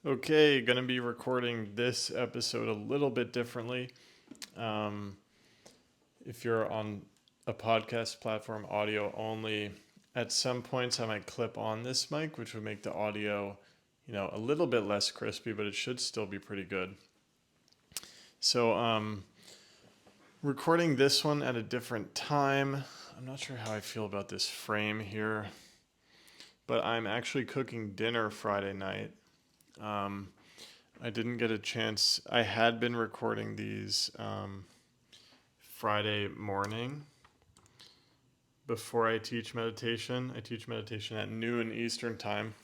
Okay, gonna be recording this episode a little bit differently. Um, if you're on a podcast platform, audio only, at some points I might clip on this mic, which would make the audio, a little bit less crispy, but it should still be pretty good. So, recording this one at a different time. I'm not sure how I feel about this frame here, but I'm actually cooking dinner Friday night. Um, I didn't get a chance. I had been recording these Friday morning before I teach meditation. I teach meditation at noon Eastern time,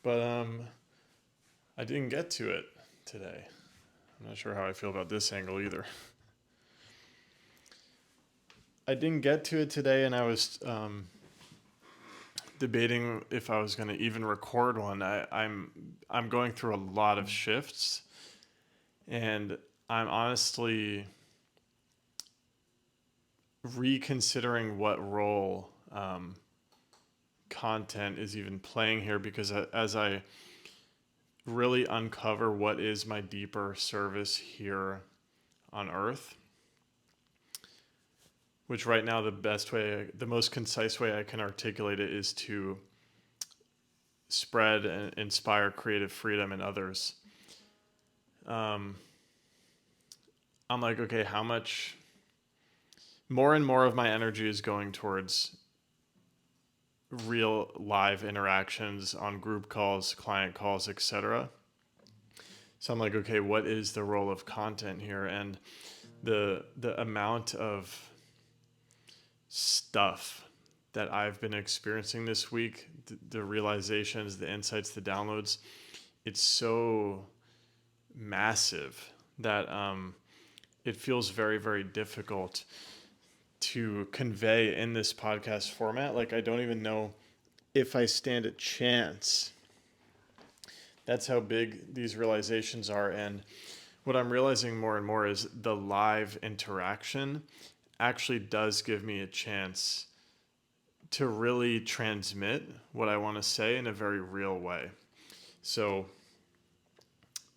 but I didn't get to it today. I'm not sure how I feel about this angle either. I didn't get to it today, and I was debating if I was going to even record one. I'm going through a lot of shifts, and I'm honestly reconsidering what role content is even playing here, because as I really uncover what is my deeper service here on earth, which right now the most concise way I can articulate it is to spread and inspire creative freedom in others. um, I'm like, okay, how much more and more of my energy is going towards real live interactions on group calls, client calls, etc. So I'm like, okay, what is the role of content here? And the amount of stuff that I've been experiencing this week, the realizations, the insights, the downloads, it's so massive that it feels very, very difficult to convey in this podcast format. Like, I don't even know if I stand a chance. That's how big these realizations are. And what I'm realizing more and more is the live interaction actually does give me a chance to really transmit what I want to say in a very real way. So,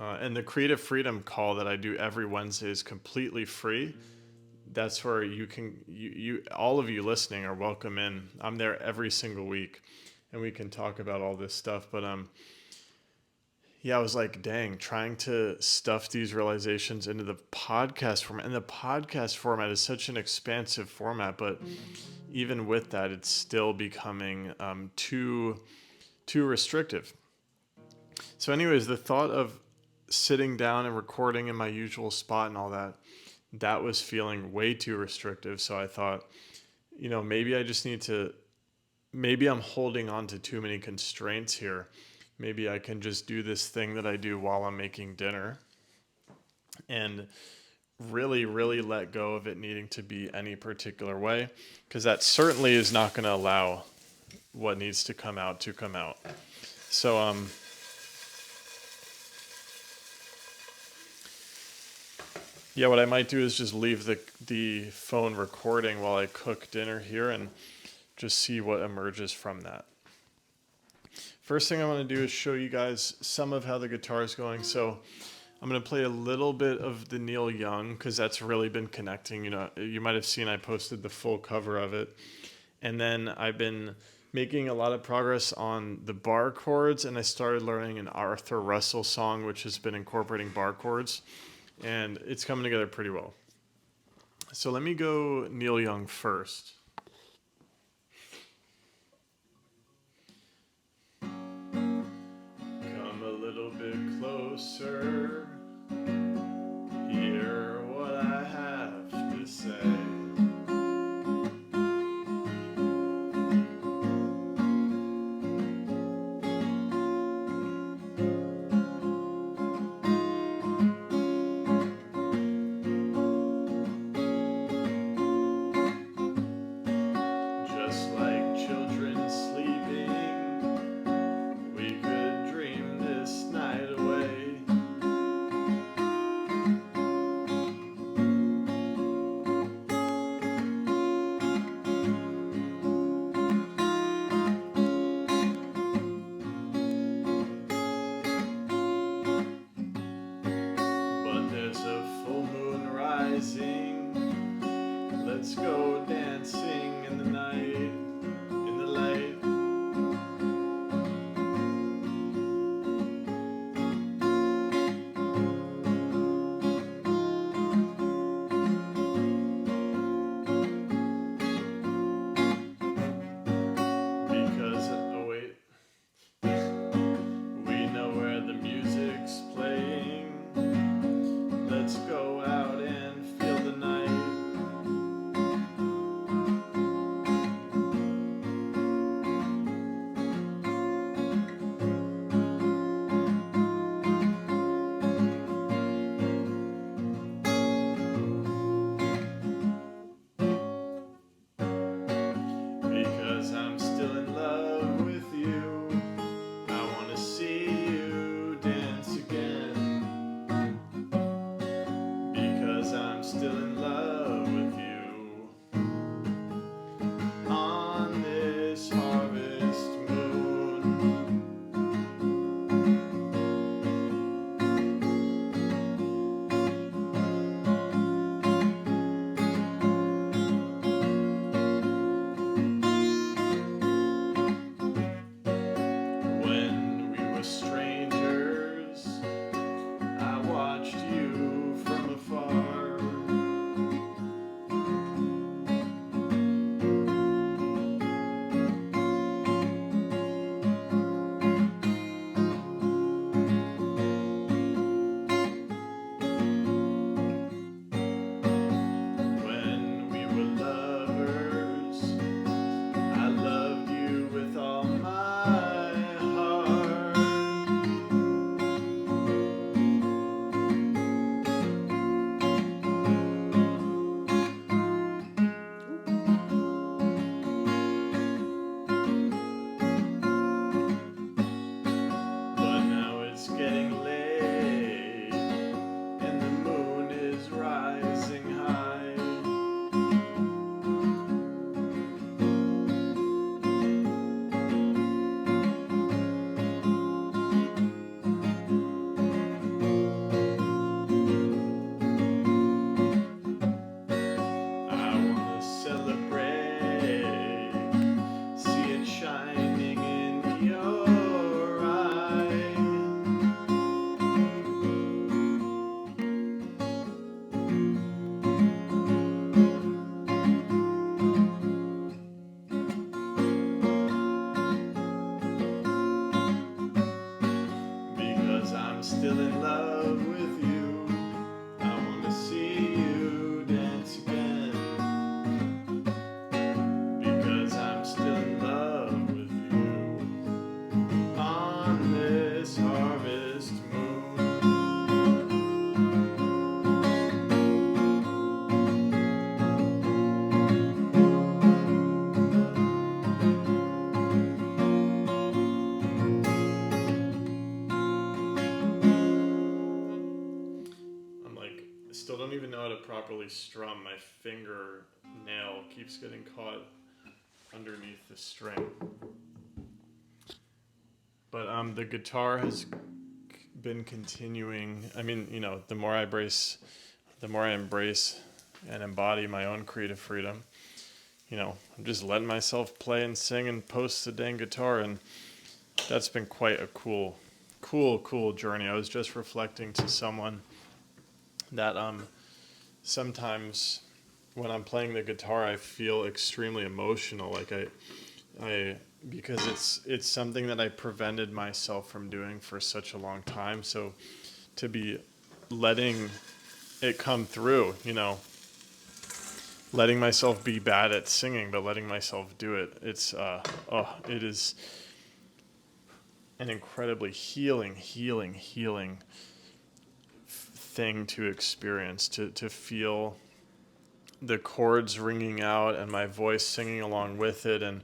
and the creative freedom call that I do every Wednesday is completely free. That's where you all of you listening are welcome in. I'm there every single week, and we can talk about all this stuff. But yeah, I was like, dang, trying to stuff these realizations into the podcast format. And the podcast format is such an expansive format, but even with that, it's still becoming too restrictive. So, anyways, the thought of sitting down and recording in my usual spot and all that, that was feeling way too restrictive. So I thought, maybe I just need to, maybe I'm holding on to too many constraints here. Maybe I can just do this thing that I do while I'm making dinner and really, really let go of it needing to be any particular way, because that certainly is not going to allow what needs to come out to come out. So, yeah, what I might do is just leave the phone recording while I cook dinner here and just see what emerges from that. First thing I want to do is show you guys some of how the guitar is going. So I'm going to play a little bit of the Neil Young, because that's really been connecting. You might have seen I posted the full cover of it. And then I've been making a lot of progress on the bar chords, and I started learning an Arthur Russell song, which has been incorporating bar chords, and it's coming together pretty well. So let me go Neil Young first. Come a little bit closer, hear what I have to say. Just like children sleeping, we could dream this night away. I'm still in love with you. I want to see you dance again, because I'm still in love with you on this harvest moon. I'm like, still don't even know how to properly strum. My fingernail keeps getting caught underneath the string. But the guitar has been continuing. I mean, you know, the more I embrace and embody my own creative freedom, you know, I'm just letting myself play and sing and post the dang guitar, and that's been quite a cool journey. I was just reflecting to someone that sometimes when I'm playing the guitar, I feel extremely emotional. Like I because it's something that I prevented myself from doing for such a long time. So to be letting it come through, you know, letting myself be bad at singing, but letting myself do it. It is an incredibly healing thing to experience, to feel the chords ringing out and my voice singing along with it and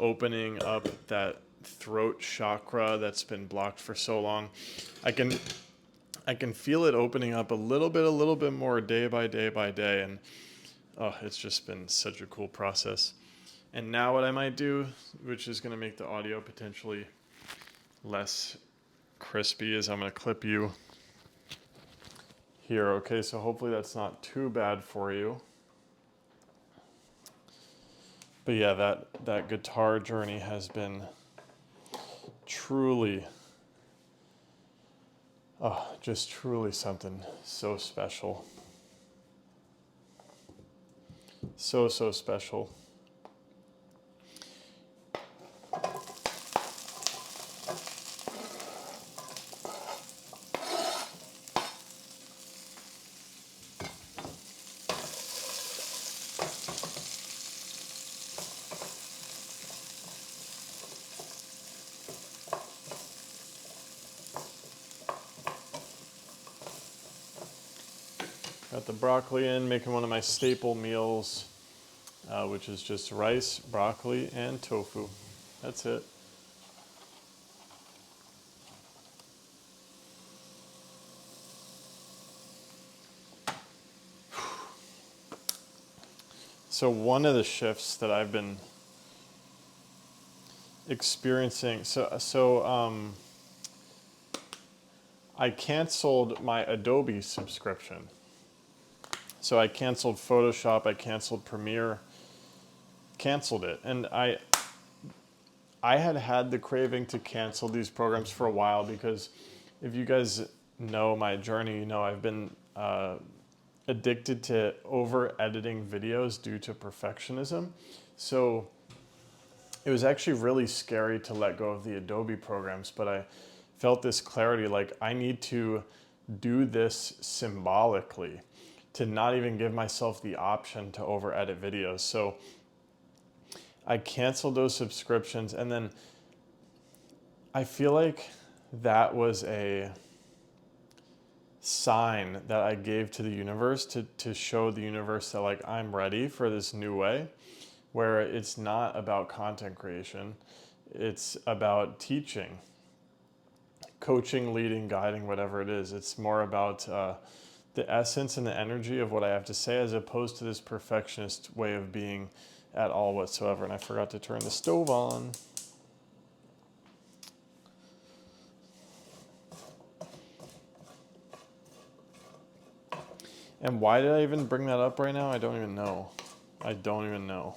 opening up that throat chakra that's been blocked for so long. I can feel it opening up a little bit more day by day, and it's just been such a cool process. And now what I might do, which is going to make the audio potentially less crispy, is I'm going to clip you here. Okay, so hopefully that's not too bad for you. But yeah, that guitar journey has been truly, just truly something so special. So special. Got the broccoli in, making one of my staple meals, which is just rice, broccoli, and tofu. That's it. So one of the shifts that I've been experiencing, I canceled my Adobe subscription. So I canceled Photoshop, I canceled Premiere, canceled it. And I had the craving to cancel these programs for a while, because if you guys know my journey, you know I've been addicted to over editing videos due to perfectionism. So it was actually really scary to let go of the Adobe programs, but I felt this clarity, like I need to do this symbolically, to not even give myself the option to over edit videos. So I canceled those subscriptions, and then I feel like that was a sign that I gave to the universe to show the universe that, like, I'm ready for this new way, where it's not about content creation, it's about teaching, coaching, leading, guiding, whatever it is. It's more about the essence and the energy of what I have to say, as opposed to this perfectionist way of being at all whatsoever. And I forgot to turn the stove on. And why did I even bring that up right now? I don't even know. I don't even know.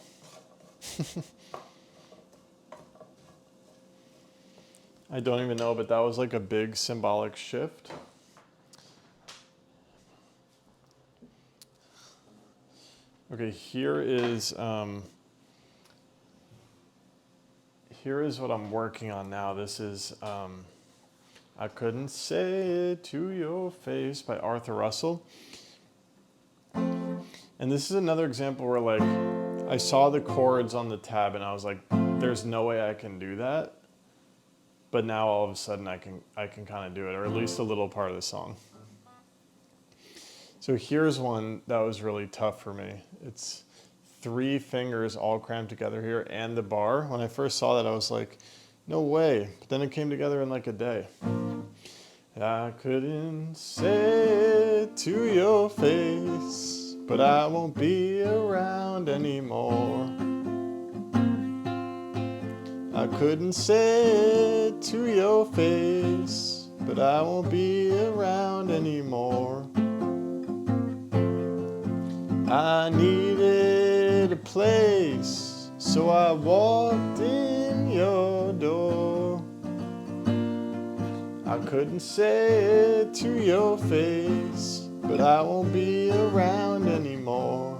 I don't even know, but that was like a big symbolic shift. Okay, here is what I'm working on now. This is I couldn't say it to your face by Arthur Russell. And this is another example where like I saw the chords on the tab and I was like, there's no way I can do that. But now all of a sudden I can kind of do it, or at least a little part of the song. So here's one that was really tough for me. It's 3 fingers all crammed together here and the bar. When I first saw that, I was like, no way. But then it came together in like a day. I couldn't say it to your face, but I won't be around anymore. I couldn't say it to your face, but I won't be around anymore. I needed a place, so I walked in your door. I couldn't say it to your face, but I won't be around anymore.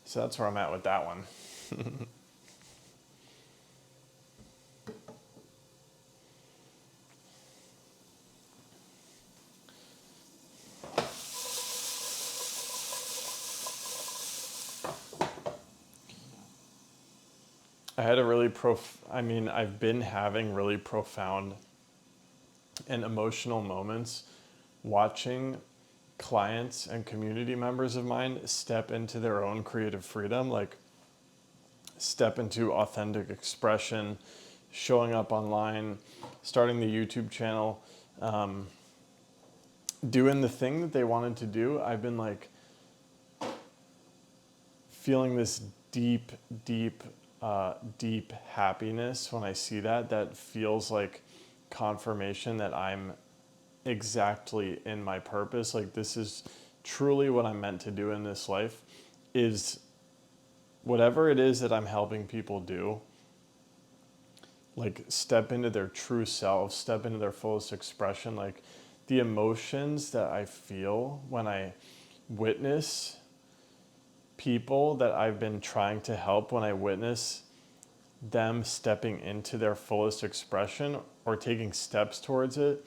So that's where I'm at with that one. I had a really I've been having really profound and emotional moments watching clients and community members of mine step into their own creative freedom, like step into authentic expression, showing up online, starting the YouTube channel, doing the thing that they wanted to do. I've been like feeling this deep happiness when I see that feels like confirmation that I'm exactly in my purpose. Like this is truly what I'm meant to do in this life, is whatever it is that I'm helping people do, like step into their true self, step into their fullest expression. Like the emotions that I feel when I witness people that I've been trying to help, when I witness them stepping into their fullest expression or taking steps towards it,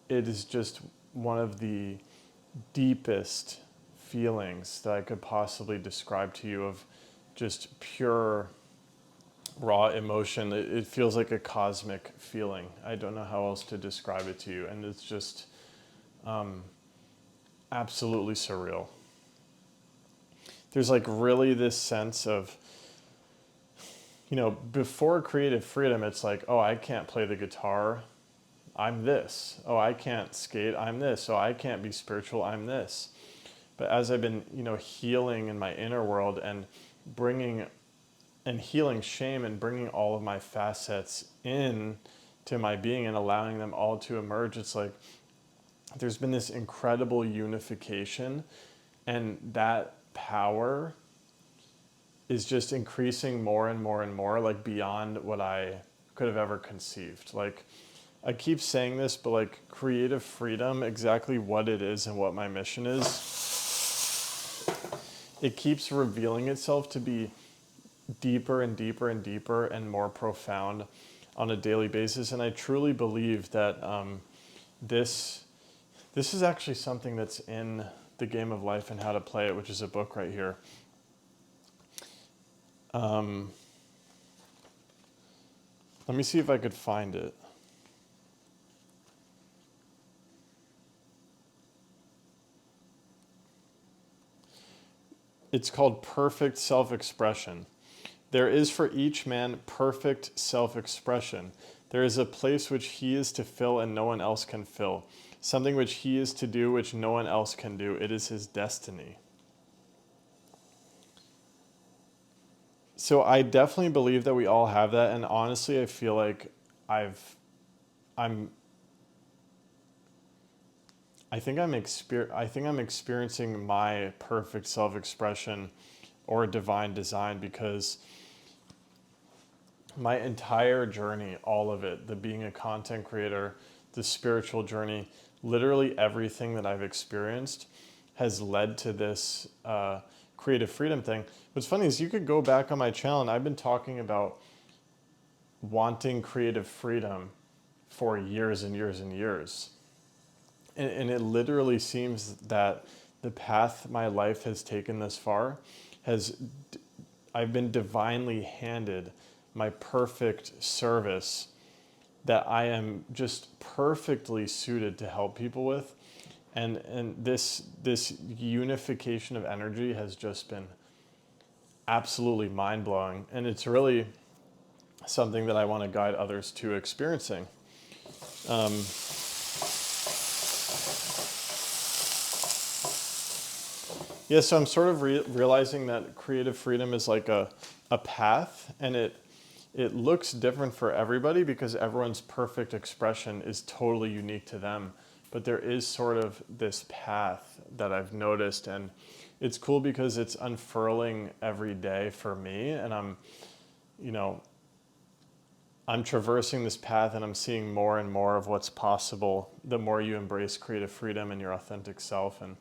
it is just one of the deepest feelings that I could possibly describe to you, of just pure raw emotion. It feels like a cosmic feeling. I don't know how else to describe it to you. And it's just absolutely surreal. There's like really this sense of, before creative freedom, it's like, oh, I can't play the guitar, I'm this. Oh, I can't skate, I'm this. Oh, I can't be spiritual, I'm this. But as I've been, healing in my inner world and bringing and healing shame and bringing all of my facets in to my being and allowing them all to emerge, it's like there's been this incredible unification, and that power is just increasing more and more and more, like beyond what I could have ever conceived. Like I keep saying this, but like creative freedom, exactly what it is and what my mission is, it keeps revealing itself to be deeper and deeper and deeper and more profound on a daily basis. And I truly believe that this is actually something that's in The Game of Life and How to Play It, which is a book right here. Let me see if I could find it. It's called Perfect Self-Expression. There is for each man perfect self-expression. There is a place which he is to fill and no one else can fill. Something which he is to do which no one else can do. It is his destiny. So I definitely believe that we all have that, and honestly, I feel like I think I'm experiencing my perfect self-expression or divine design, because my entire journey, all of it, the being a content creator, the spiritual journey, literally everything that I've experienced has led to this creative freedom thing. What's funny is you could go back on my channel, and I've been talking about wanting creative freedom for years and years and years. And it literally seems that the path my life has taken this far I've been divinely handed my perfect service that I am just perfectly suited to help people with. And this unification of energy has just been absolutely mind-blowing. And it's really something that I want to guide others to experiencing. Yeah, so I'm sort of realizing that creative freedom is like a path, and it looks different for everybody because everyone's perfect expression is totally unique to them. But there is sort of this path that I've noticed, and it's cool because it's unfurling every day for me, and I'm traversing this path and I'm seeing more and more of what's possible the more you embrace creative freedom and your authentic self and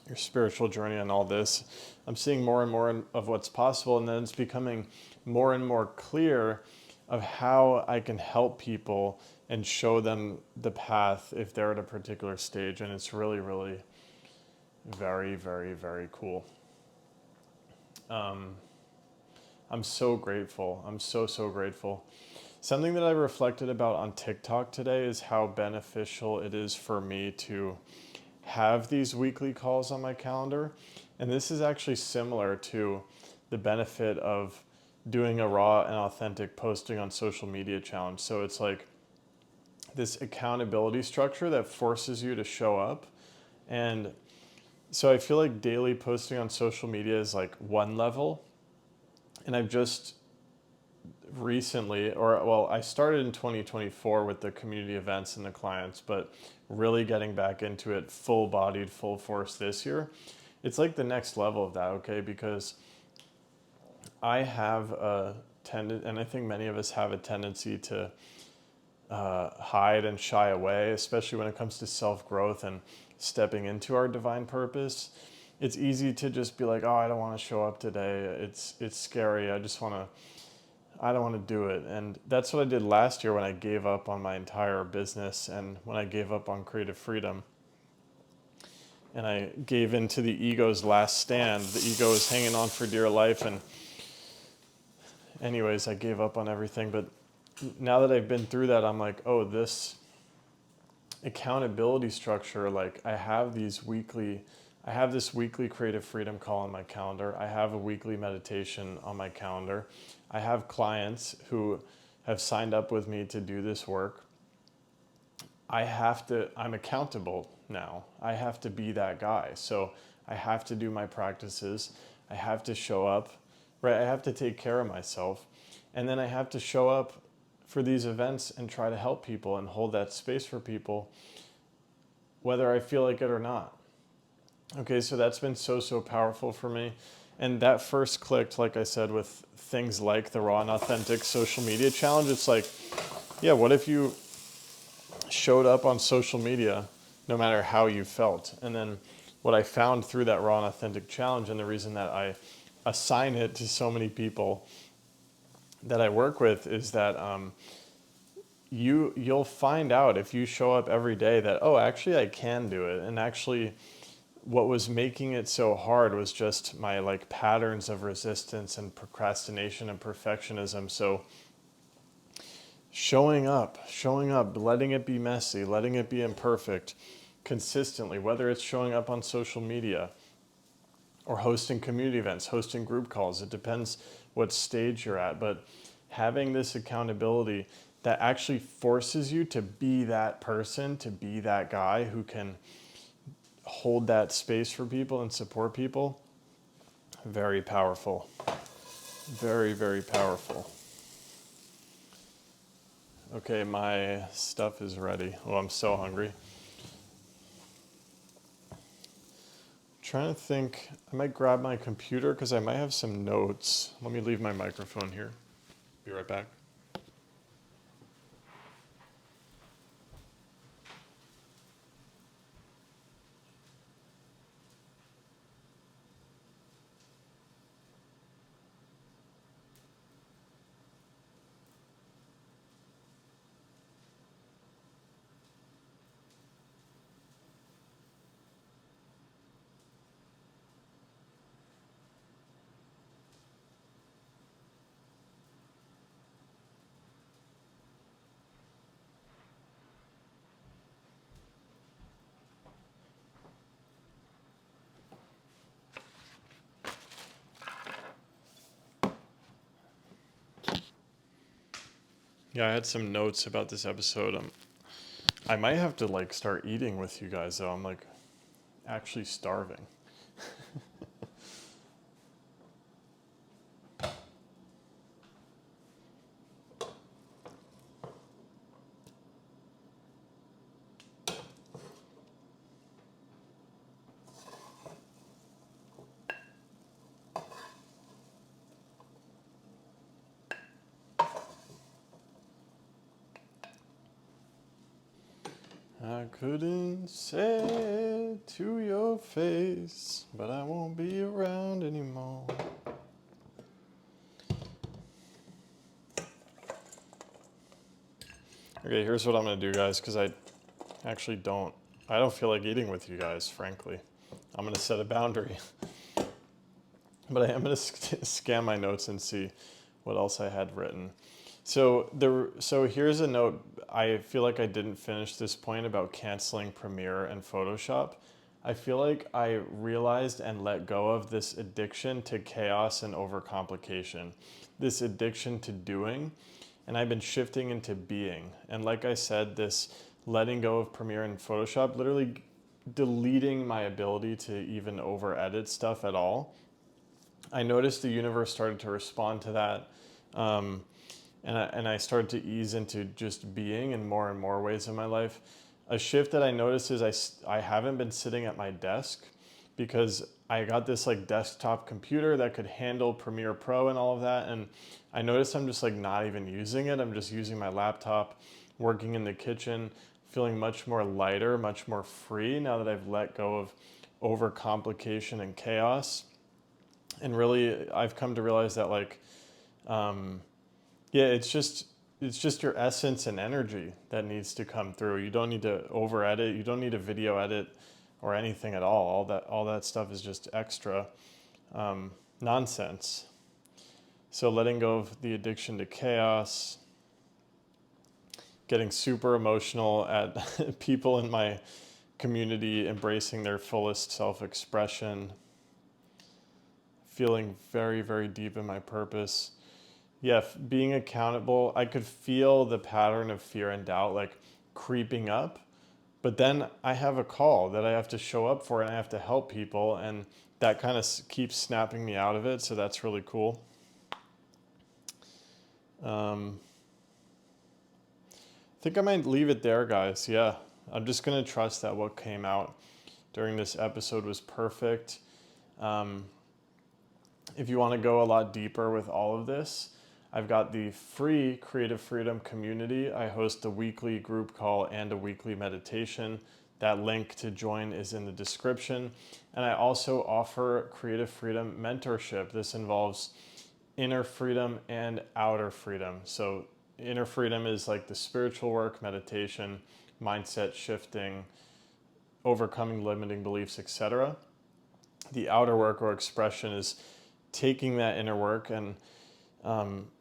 your spiritual journey and all this. I'm seeing more and more of what's possible, and then it's becoming more and more clear of how I can help people and show them the path if they're at a particular stage. And it's really, really very, very, very cool. I'm so grateful. I'm so, so grateful. Something that I reflected about on TikTok today is how beneficial it is for me to have these weekly calls on my calendar. And this is actually similar to the benefit of doing a raw and authentic posting on social media challenge. So it's like this accountability structure that forces you to show up. And so I feel like daily posting on social media is like one level. And I've just recently, I started in 2024 with the community events and the clients, but really getting back into it full bodied, full force this year. It's like the next level of that, okay? Because I have a tendency, and I think many of us have a tendency to hide and shy away, especially when it comes to self-growth and stepping into our divine purpose. It's easy to just be like, oh, I don't want to show up today. It's scary. I don't want to do it. And that's what I did last year when I gave up on my entire business and when I gave up on creative freedom. And I gave in to the ego's last stand. The ego is hanging on for dear life. And anyways, I gave up on everything. But now that I've been through that, I'm like, oh, this accountability structure, like I have this weekly creative freedom call on my calendar. I have a weekly meditation on my calendar. I have clients who have signed up with me to do this work. I'm accountable now. I have to be that guy. So I have to do my practices. I have to show up, right? I have to take care of myself. And then I have to show up for these events and try to help people and hold that space for people, whether I feel like it or not. Okay, so that's been so, so powerful for me. And that first clicked, like I said, with things like the raw and authentic social media challenge. It's like, yeah, what if you showed up on social media no matter how you felt? And then what I found through that raw and authentic challenge, and the reason that I assign it to so many people that I work with, is that you'll find out if you show up every day that, oh, actually I can do it. And actually what was making it so hard was just my like patterns of resistance and procrastination and perfectionism. So showing up, letting it be messy, letting it be imperfect consistently, whether it's showing up on social media or hosting community events, hosting group calls, it depends what stage you're at, but having this accountability that actually forces you to be that person, to be that guy who can hold that space for people and support people, very powerful. Very, very powerful. Okay, my stuff is ready. Oh, I'm so hungry. Trying to think, I might grab my computer because I might have some notes. Let me leave my microphone here. Be right back. Yeah, I had some notes about this episode. I might have to like start eating with you guys though. I'm like actually starving. I couldn't say it to your face, but I won't be around anymore. Okay, here's what I'm gonna do, guys, because I actually I don't feel like eating with you guys, frankly. I'm gonna set a boundary, but I am gonna scan my notes and see what else I had written. So here's a note. I feel like I didn't finish this point about canceling Premiere and Photoshop. I feel like I realized and let go of this addiction to chaos and overcomplication, this addiction to doing, and I've been shifting into being. And like I said, this letting go of Premiere and Photoshop, literally deleting my ability to even over edit stuff at all. I noticed the universe started to respond to that. Um, and I started to ease into just being in more and more ways in my life. A shift that I noticed is I haven't been sitting at my desk because I got this like desktop computer that could handle Premiere Pro and all of that. And I noticed I'm just like not even using it. I'm just using my laptop, working in the kitchen, feeling much more lighter, much more free now that I've let go of overcomplication and chaos. And really, I've come to realize that like, yeah, it's just your essence and energy that needs to come through. You don't need to over edit. You don't need a video edit or anything at all. All that stuff is just extra nonsense. So letting go of the addiction to chaos, getting super emotional at people in my community embracing their fullest self-expression, feeling very, very deep in my purpose. Yeah, being accountable, I could feel the pattern of fear and doubt like creeping up, but then I have a call that I have to show up for and I have to help people, and that kind of keeps snapping me out of it, so that's really cool. I think I might leave it there, guys. Yeah, I'm just going to trust that what came out during this episode was perfect. Um, if you want to go a lot deeper with all of this, I've got the free Creative Freedom community. I host a weekly group call and a weekly meditation. That link to join is in the description. And I also offer Creative Freedom mentorship. This involves inner freedom and outer freedom. So inner freedom is like the spiritual work, meditation, mindset shifting, overcoming limiting beliefs, etc. The outer work or expression is taking that inner work and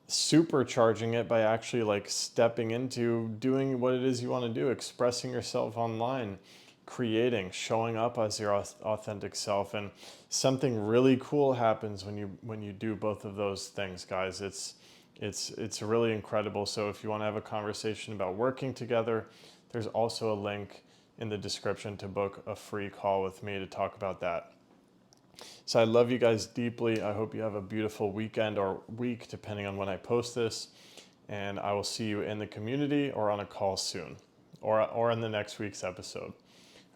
supercharging it by actually like stepping into doing what it is you want to do, expressing yourself online, creating, showing up as your authentic self. And something really cool happens when you do both of those things, guys. It's really incredible. So if you want to have a conversation about working together, there's also a link in the description to book a free call with me to talk about that. So I love you guys deeply. I hope you have a beautiful weekend or week, depending on when I post this. And I will see you in the community or on a call soon, or in the next week's episode.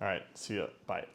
All right, see ya. Bye.